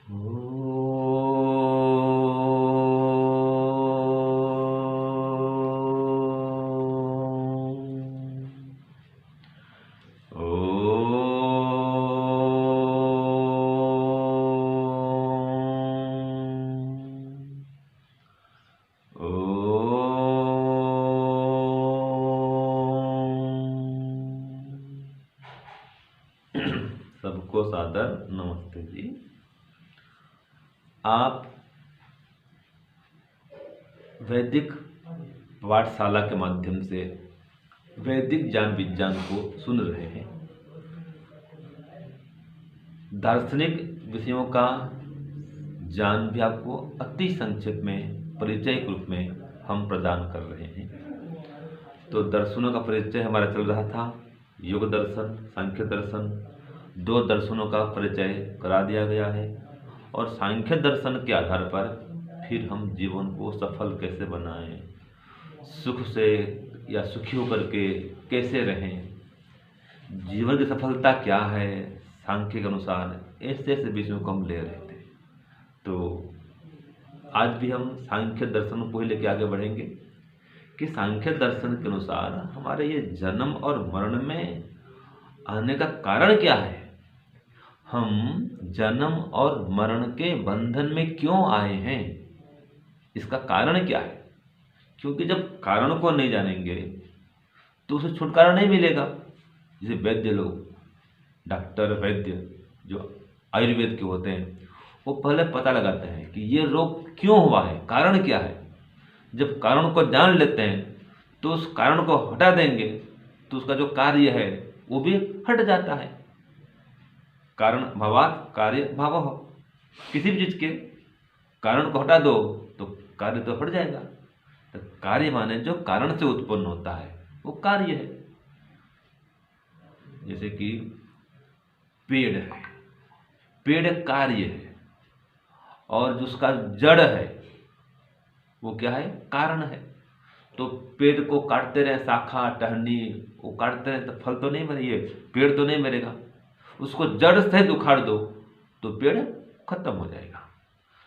सबको सादर नमस्ते जी। आप वैदिक पाठशाला के माध्यम से वैदिक ज्ञान विज्ञान को सुन रहे हैं। दार्शनिक विषयों का ज्ञान भी आपको अति संक्षेप में परिचय के रूप में हम प्रदान कर रहे हैं। तो दर्शनों का परिचय हमारा चल रहा था, योग दर्शन, सांख्य दर्शन, दो दर्शनों का परिचय करा दिया गया है। और सांख्य दर्शन के आधार पर फिर हम जीवन को सफल कैसे बनाएं, सुख से या सुखी होकर के कैसे रहें, जीवन की सफलता क्या है सांख्य के अनुसार, ऐसे ऐसे विषयों को हम ले रहे थे। तो आज भी हम सांख्य दर्शन को ही लेके आगे बढ़ेंगे कि सांख्य दर्शन के अनुसार हमारे ये जन्म और मरण में आने का कारण क्या है, हम जन्म और मरण के बंधन में क्यों आए हैं, इसका कारण क्या है। क्योंकि जब कारण को नहीं जानेंगे तो उसे छुटकारा नहीं मिलेगा। जैसे वैद्य लोग, डॉक्टर वैद्य जो आयुर्वेद के होते हैं, वो पहले पता लगाते हैं कि ये रोग क्यों हुआ है, कारण क्या है। जब कारण को जान लेते हैं तो उस कारण को हटा देंगे तो उसका जो कार्य है वो भी हट जाता है। कारण भावात् कार्य भावः, किसी भी चीज के कारण को हटा दो तो कार्य तो हट जाएगा। तो कार्य माने जो कारण से उत्पन्न होता है वो कार्य है। जैसे कि पेड़ है, पेड़ कार्य है, और जो उसका जड़ है वो क्या है, कारण है। तो पेड़ को काटते रहे, शाखा टहनी वो काटते रहे तो फल तो नहीं मरेगा, पेड़ तो नहीं मरेगा। उसको जड़ सहित उखाड़ दो तो पेड़ खत्म हो जाएगा।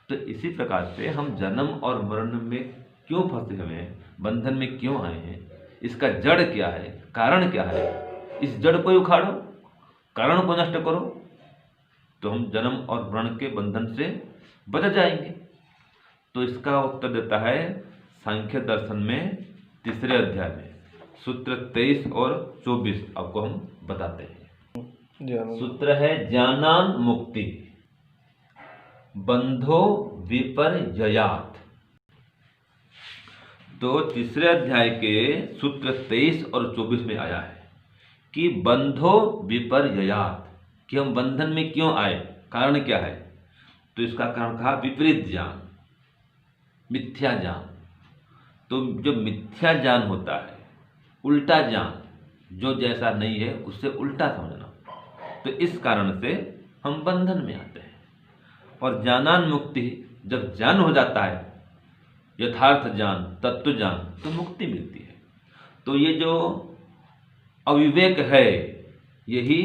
तो इसी प्रकार से हम जन्म और मरण में क्यों फंसे हुए हैं, बंधन में क्यों आए हैं, इसका जड़ क्या है, कारण क्या है। इस जड़ को ही उखाड़ो, कारण को नष्ट करो तो हम जन्म और मरण के बंधन से बच जाएंगे। तो इसका उत्तर देता है सांख्य दर्शन में तीसरे अध्याय में सूत्र 23 और 24 आपको हम बताते हैं। सूत्र है ज्ञानान मुक्ति बंधो विपर्ययात्। तो तीसरे अध्याय के सूत्र 23 और 24 में आया है कि बंधो विपर्ययात्, कि हम बंधन में क्यों आए, कारण क्या है। तो इसका कारण कहा विपरीत ज्ञान, मिथ्या ज्ञान। तो जो मिथ्या ज्ञान होता है, उल्टा ज्ञान, जो जैसा नहीं है उससे उल्टा समझना, तो इस कारण से हम बंधन में आते हैं। और ज्ञानान मुक्ति, जब ज्ञान हो जाता है, यथार्थ ज्ञान, तत्व ज्ञान, तो मुक्ति मिलती है। तो ये जो अविवेक है यही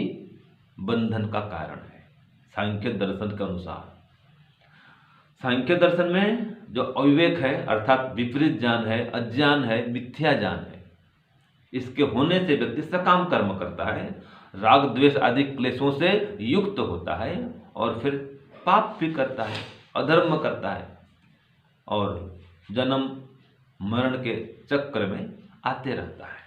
बंधन का कारण है सांख्य दर्शन के अनुसार। सांख्य दर्शन में जो अविवेक है अर्थात विपरीत ज्ञान है, अज्ञान है, मिथ्या ज्ञान है, इसके होने से व्यक्ति सकाम कर्म करता है, राग द्वेष आदि क्लेशों से युक्त होता है और फिर पाप भी करता है, अधर्म करता है और जन्म मरण के चक्र में आते रहता है।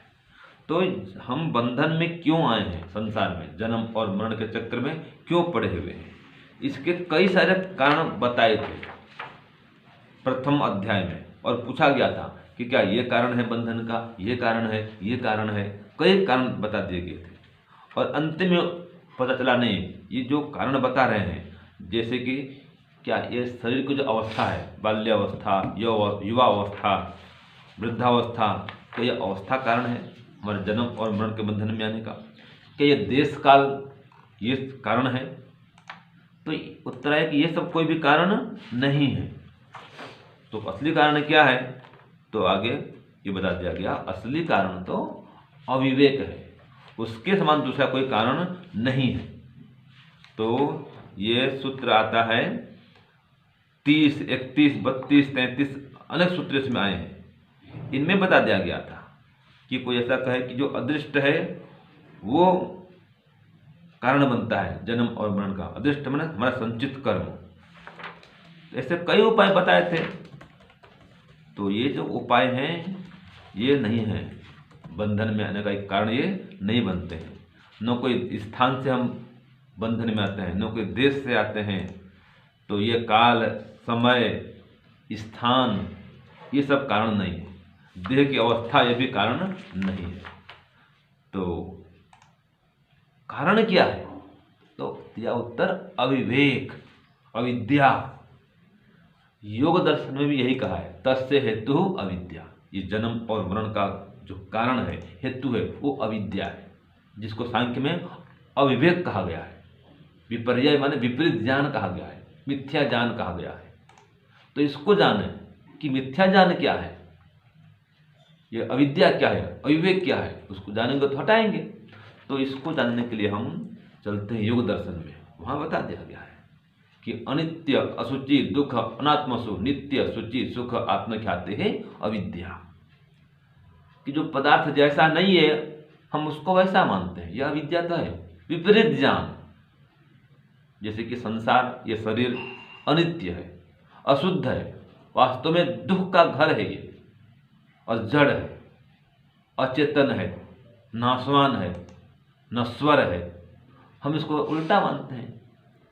तो हम बंधन में क्यों आए हैं, संसार में जन्म और मरण के चक्र में क्यों पड़े हुए हैं, इसके कई सारे कारण बताए थे प्रथम अध्याय में। और पूछा गया था कि क्या ये कारण है बंधन का, ये कारण है, ये कारण है, कई कारण बता दिए गए थे। और अंतिम में पता चला नहीं, ये जो कारण बता रहे हैं, जैसे कि क्या ये शरीर की जो अवस्था है, बाल्यावस्था, युवा अवस्था, वृद्धावस्था, क्या ये अवस्था कारण है हमारे जन्म और मरण के बंधन में आने का। क्या ये देश काल ये कारण है। तो उत्तर है कि ये सब कोई भी कारण नहीं है। तो असली कारण क्या है, तो आगे ये बता दिया गया, असली कारण तो अविवेक है, उसके समान दूसरा कोई कारण नहीं है। तो ये सूत्र आता है 30, 31, 32, 33 अनेक सूत्र इसमें आए हैं। इनमें बता दिया गया था कि कोई ऐसा कहे कि जो अदृष्ट है वो कारण बनता है जन्म और मरण का। अदृष्ट माने हमारा संचित कर्म। ऐसे कई उपाय बताए थे। तो ये जो उपाय हैं ये नहीं है बंधन में आने का एक कारण, ये नहीं बनते हैं। न कोई स्थान से हम बंधन में आते हैं, न कोई देश से आते हैं। तो ये काल, समय, स्थान ये सब कारण नहीं है। देह की अवस्था ये भी कारण नहीं है। तो कारण क्या है? तो दिया उत्तर अविवेक, अविद्या। योग दर्शन में भी यही कहा है, तस्य हेतु अविद्या। ये जन्म और मरण का जो कारण है, हेतु है, वो अविद्या है, जिसको सांख्य में अविवेक कहा गया है। विपर्य माने विपरीत ज्ञान कहा गया है, मिथ्या ज्ञान कहा गया है। तो इसको जाने कि मिथ्या ज्ञान क्या है, ये अविद्या क्या है, अविवेक क्या है, उसको जानेंगे तो हटाएंगे। तो इसको जानने के लिए हम चलते हैं योग दर्शन में। वहाँ बता दिया गया है कि अनित्य, असुचि, दुख, अनात्मसु, नित्य, शुचि, सुख, आत्मख्याति है अविद्या। कि जो पदार्थ जैसा नहीं है हम उसको वैसा मानते हैं, यह अविद्या तो है। विपरीत ज्ञान, जैसे कि संसार, ये शरीर अनित्य है, अशुद्ध है, वास्तव में दुख का घर है ये, और जड़ है, अचेतन है, नाशवान है, नश्वर है। हम इसको उल्टा मानते हैं,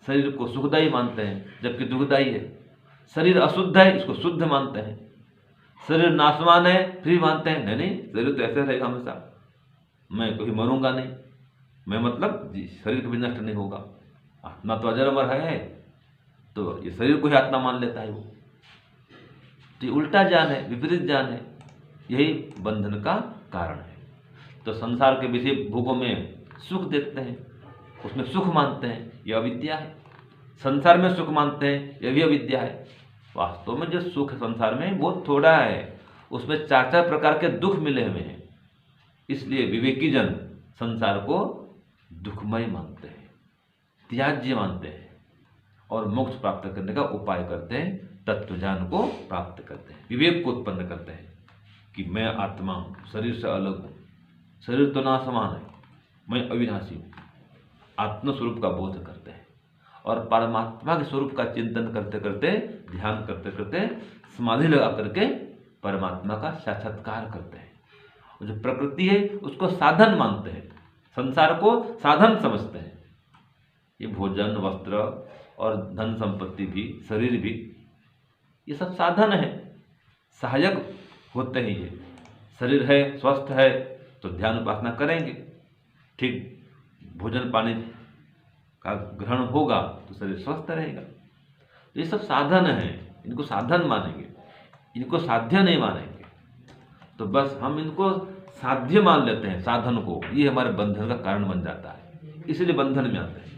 शरीर को सुखदायी मानते हैं जबकि दुखदायी है। शरीर अशुद्ध है, इसको शुद्ध मानते हैं। शरीर नाशवान है, फिर मानते हैं नहीं नहीं शरीर तो ऐसे रहेगा हमेशा, मैं कभी मरूंगा नहीं। मैं मतलब जी शरीर कभी नष्ट नहीं होगा, आत्मा तो अजर अमर है। तो ये शरीर को ही आत्मा मान लेता है वो। तो ये उल्टा ज्ञान है, विपरीत ज्ञान है, यही बंधन का कारण है। तो संसार के विषय भोगों में सुख देखते हैं, उसमें सुख मानते हैं, यह अविद्या है। संसार में सुख मानते हैं, यह भी अविद्या है। वास्तव में जो सुख है संसार में वो थोड़ा है, उसमें 4 प्रकार के दुख मिले हुए हैं। इसलिए विवेकी जन संसार को दुखमय मानते हैं, त्याज्य मानते हैं, और मोक्ष प्राप्त करने का उपाय करते हैं, तत्वज्ञान को प्राप्त करते हैं, विवेक को उत्पन्न करते हैं कि मैं आत्मा हूँ, शरीर से अलग हूँ, शरीर तो नाशवान है, मैं अविनाशी हूँ। आत्मस्वरूप का बोध करते हैं और परमात्मा के स्वरूप का चिंतन करते करते, ध्यान करते करते, समाधि लगा करके परमात्मा का साक्षात्कार करते हैं। और जो प्रकृति है उसको साधन मानते हैं, संसार को साधन समझते हैं। ये भोजन, वस्त्र और धन संपत्ति भी, शरीर भी, ये सब साधन है, सहायक होते हैं। ये शरीर है, स्वस्थ है तो ध्यान उपासना करेंगे, ठीक भोजन पानी का ग्रहण होगा तो शरीर स्वस्थ रहेगा। तो ये सब साधन हैं, इनको साधन मानेंगे, इनको साध्य नहीं मानेंगे। तो बस हम इनको साध्य मान लेते हैं, साधन को, ये हमारे बंधन का कारण बन जाता है, इसलिए बंधन में आते हैं।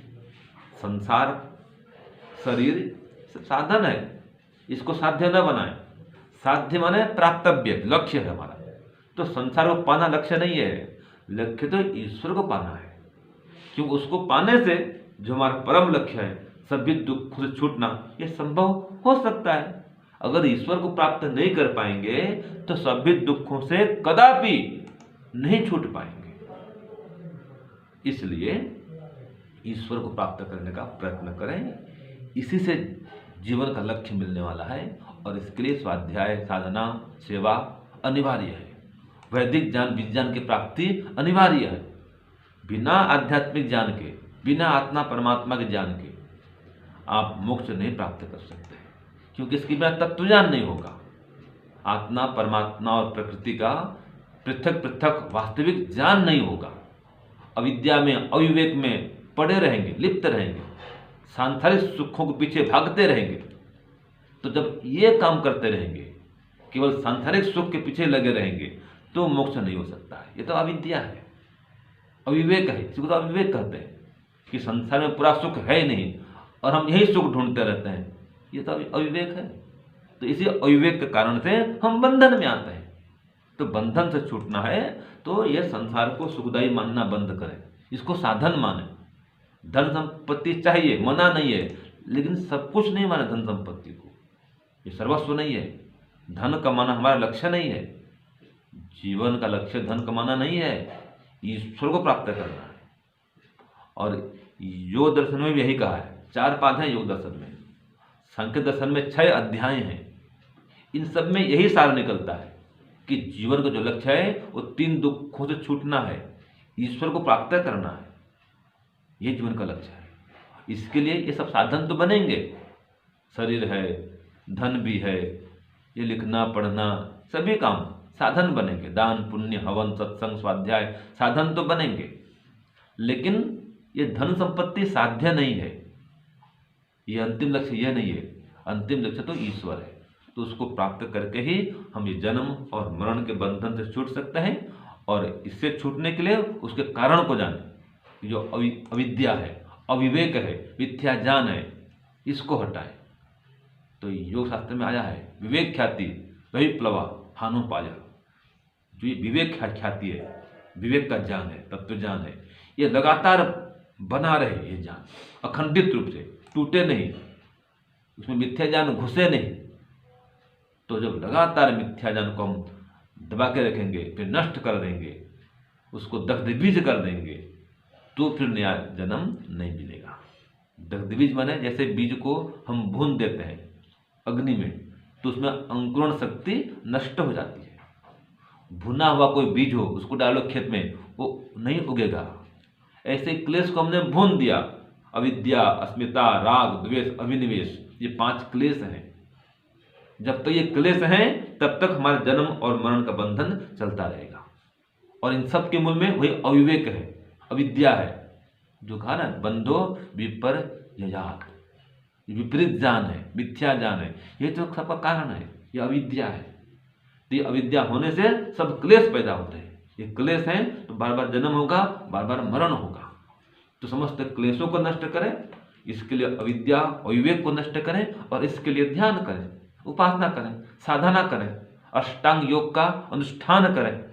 संसार, शरीर सब साधन है, इसको साध्य न बनाए। साध्य माने प्राप्तव्य, लक्ष्य है हमारा। तो संसार को पाना लक्ष्य नहीं है, लक्ष्य तो ईश्वर को पाना है। क्योंकि उसको पाने से जो हमारा परम लक्ष्य है, सभी दुखों से छूटना, ये संभव हो सकता है। अगर ईश्वर को प्राप्त नहीं कर पाएंगे तो सभी दुखों से कदापि नहीं छूट पाएंगे। इसलिए ईश्वर को प्राप्त करने का प्रयत्न करें, इसी से जीवन का लक्ष्य मिलने वाला है। और इसके लिए स्वाध्याय, साधना, सेवा अनिवार्य है। वैदिक ज्ञान, विज्ञान की प्राप्ति अनिवार्य है। बिना आध्यात्मिक ज्ञान के, बिना आत्मा परमात्मा के ज्ञान के आप मोक्ष नहीं प्राप्त कर सकते, क्योंकि इसके बिना तत्व ज्ञान नहीं होगा। आत्मा, परमात्मा और प्रकृति का पृथक पृथक वास्तविक ज्ञान नहीं होगा। अविद्या में, अविवेक में पड़े रहेंगे, लिप्त रहेंगे, सांसारिक सुखों के पीछे भागते रहेंगे। तो जब ये काम करते रहेंगे, केवल सांसारिक सुख के पीछे लगे रहेंगे, तो मोक्ष नहीं हो सकता है। ये तो अविद्या है, अविवेक है। इसको तो अविवेक कहते हैं कि संसार में पूरा सुख है ही नहीं और हम यही सुख ढूंढते रहते हैं, ये तो अविवेक है। तो इसी अविवेक के कारण से हम बंधन में आते हैं। तो बंधन से छूटना है तो यह संसार को सुखदायी मानना बंद करें, इसको साधन माने। धन संपत्ति चाहिए, मना नहीं है, लेकिन सब कुछ नहीं माने धन संपत्ति को। ये सर्वस्व नहीं है। धन कमाना हमारा लक्ष्य नहीं है। जीवन का लक्ष्य धन कमाना नहीं है, ईश्वर को प्राप्त करना है। और योग दर्शन में भी यही कहा है, 4 पाद हैं योग दर्शन में। सांख्य दर्शन में 6 अध्याय हैं। इन सब में यही सार निकलता है कि जीवन का जो लक्ष्य है वो 3 दुखों से छूटना है, ईश्वर को प्राप्त करना है। ये जीवन का लक्ष्य है। इसके लिए ये सब साधन तो बनेंगे, शरीर है, धन भी है, ये लिखना पढ़ना सभी काम साधन बनेंगे। दान पुण्य हवन सत्संग स्वाध्याय साधन तो बनेंगे, लेकिन ये धन संपत्ति साध्य नहीं है। ये अंतिम लक्ष्य यह नहीं है। अंतिम लक्ष्य तो ईश्वर है। तो उसको प्राप्त करके ही हम ये जन्म और मरण के बंधन से छूट सकते हैं। और इससे छूटने के लिए उसके कारण को जाने, जो अविद्या है, अविवेक है, मिथ्या ज्ञान है, इसको हटाए। तो योग शास्त्र में आया है, विवेक ख्याति वही प्लवा हानो पाया। जो ये विवेक ख्याति है, विवेक का ज्ञान है, तत्व ज्ञान है, ये लगातार बना रहे। ये ज्ञान अखंडित रूप से टूटे नहीं, उसमें मिथ्या ज्ञान घुसे नहीं। तो जब लगातार मिथ्या ज्ञान को हम दबा के रखेंगे, फिर नष्ट कर देंगे, उसको दग्ध बीज कर देंगे, तो फिर नया जन्म नहीं मिलेगा। दग्ध बीज माने जैसे बीज को हम भून देते हैं अग्नि में, तो उसमें अंकुरण शक्ति नष्ट हो जाती है। भुना हुआ कोई बीज हो, उसको डालो खेत में, वो नहीं उगेगा। ऐसे क्लेश को हमने भून दिया, अविद्या, अस्मिता, राग, द्वेष, अभिनिवेश, ये 5 क्लेश हैं। जब तक ये क्लेश हैं तब तक हमारा जन्म और मरण का बंधन चलता रहेगा। और इन सब के मूल में वही अविवेक है, अविद्या है। जो कहा ना, बंधो विपर्ययात्, विपरीत ज्ञान है, मिथ्या ज्ञान है, ये तो सबका कारण है, ये अविद्या है। तो ये अविद्या होने से सब क्लेश पैदा होते हैं। ये क्लेश हैं तो बार बार जन्म होगा, बार बार मरण होगा। तो समस्त क्लेशों को नष्ट करें, इसके लिए अविद्या अविवेक को नष्ट करें, और इसके लिए ध्यान करें, उपासना करें, साधना करें, अष्टांग योग का अनुष्ठान करें।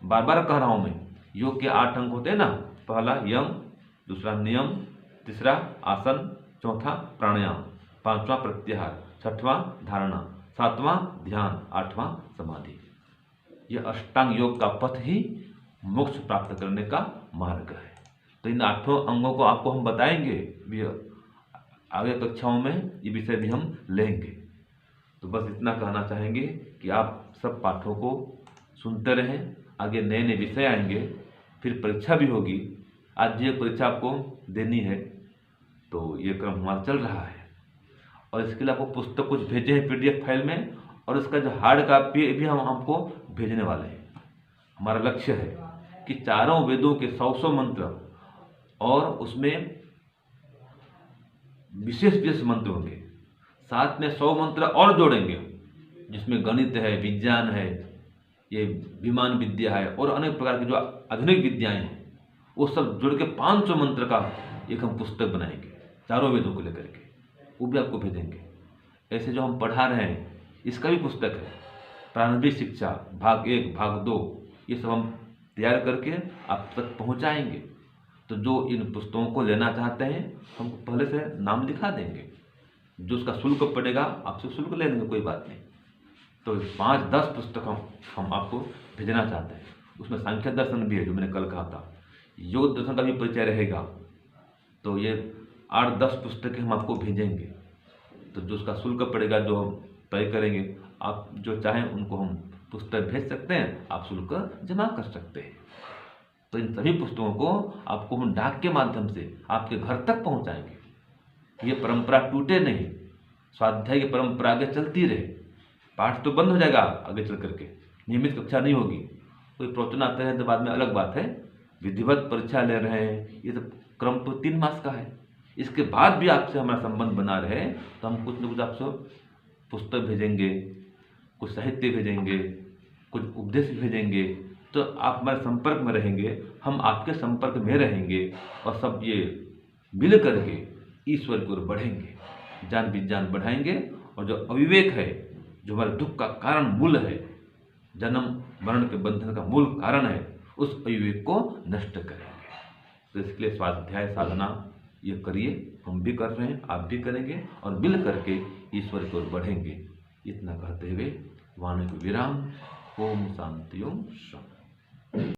बार बार कह रहा हूं मैं, योग के 8 अंग होते हैं ना, पहला यम, दूसरा नियम, तीसरा आसन, चौथा प्राणायाम, 5वां प्रत्याहार, 6वां धारणा, 7वां ध्यान, 8वां समाधि। यह अष्टांग योग का पथ ही मोक्ष प्राप्त करने का मार्ग है। तो इन 8 अंगों को आपको हम बताएंगे भी, आगे कक्षाओं में ये विषय भी हम लेंगे। तो बस इतना कहना चाहेंगे कि आप सब पाठों को सुनते रहें। आगे नए नए विषय आएंगे, फिर परीक्षा भी होगी। आज भी एक परीक्षा आपको देनी है, तो ये क्रम हमारा चल रहा है। और इसके लिए आपको पुस्तक कुछ भेजे हैं PDF फाइल में, और इसका जो हार्ड कॉपी भी हम आपको भेजने वाले हैं। हमारा लक्ष्य है कि चारों वेदों के 100 मंत्र, और उसमें विशेष विशेष मंत्र होंगे, साथ में 100 मंत्र और जोड़ेंगे, जिसमें गणित है, विज्ञान है, ये विमान विद्या है, और अनेक प्रकार की जो आधुनिक विद्याएं हैं, वो सब जोड़ के 500 मंत्र का एक हम पुस्तक बनाएंगे, चारों वेदों को लेकर के। वो भी आपको भेजेंगे। ऐसे जो हम पढ़ा रहे हैं, इसका भी पुस्तक है, प्रारंभिक शिक्षा भाग 1 भाग 2, ये सब हम तैयार करके आप तक पहुंचाएंगे। तो जो इन पुस्तकों को लेना चाहते हैं, हम पहले से नाम लिखा देंगे। जो उसका शुल्क पड़ेगा, आपसे शुल्क ले लेंगे, कोई बात नहीं। तो 5-10 पुस्तक हम आपको भेजना चाहते हैं। उसमें सांख्य दर्शन भी है, जो मैंने कल कहा था, योग दर्शन का भी परिचय रहेगा। तो ये 8-10 पुस्तकें हम आपको भेजेंगे। तो जो उसका शुल्क पड़ेगा, जो हम तय करेंगे, आप जो चाहें उनको हम पुस्तक भेज सकते हैं, आप शुल्क जमा कर सकते हैं। तो इन सभी पुस्तकों को आपको हम डाक के माध्यम से आपके घर तक पहुंचाएंगे। ये परंपरा टूटे नहीं, स्वाध्याय की परंपरा आगे चलती रहे। पाठ तो बंद हो जाएगा आगे चल करके, नियमित कक्षा नहीं होगी। कोई प्रवचन आते हैं तो बाद में अलग बात है, विधिवत परीक्षा ले रहे हैं, ये सब क्रम तो 3 मास का है। इसके बाद भी आपसे हमारा संबंध बना रहे तो हम कुछ न कुछ आपसे पुस्तक भेजेंगे, कुछ साहित्य भेजेंगे, कुछ उपदेश भेजेंगे। तो आप हमारे संपर्क में रहेंगे, हम आपके संपर्क में रहेंगे, और सब ये मिल करके ईश्वर की ओर बढ़ेंगे, ज्ञान विज्ञान बढ़ाएंगे। और जो अविवेक है, जो हमारे दुख का कारण मूल है, जन्म मरण के बंधन का मूल कारण है, उस अविवेक को नष्ट करेंगे। तो इसके लिए स्वाध्याय साधना ये करिए, हम भी कर रहे हैं, आप भी करेंगे, और मिल करके ईश्वर की ओर बढ़ेंगे। इतना कहते हुए वाणी को विराम। ओम शांति ओम शांति।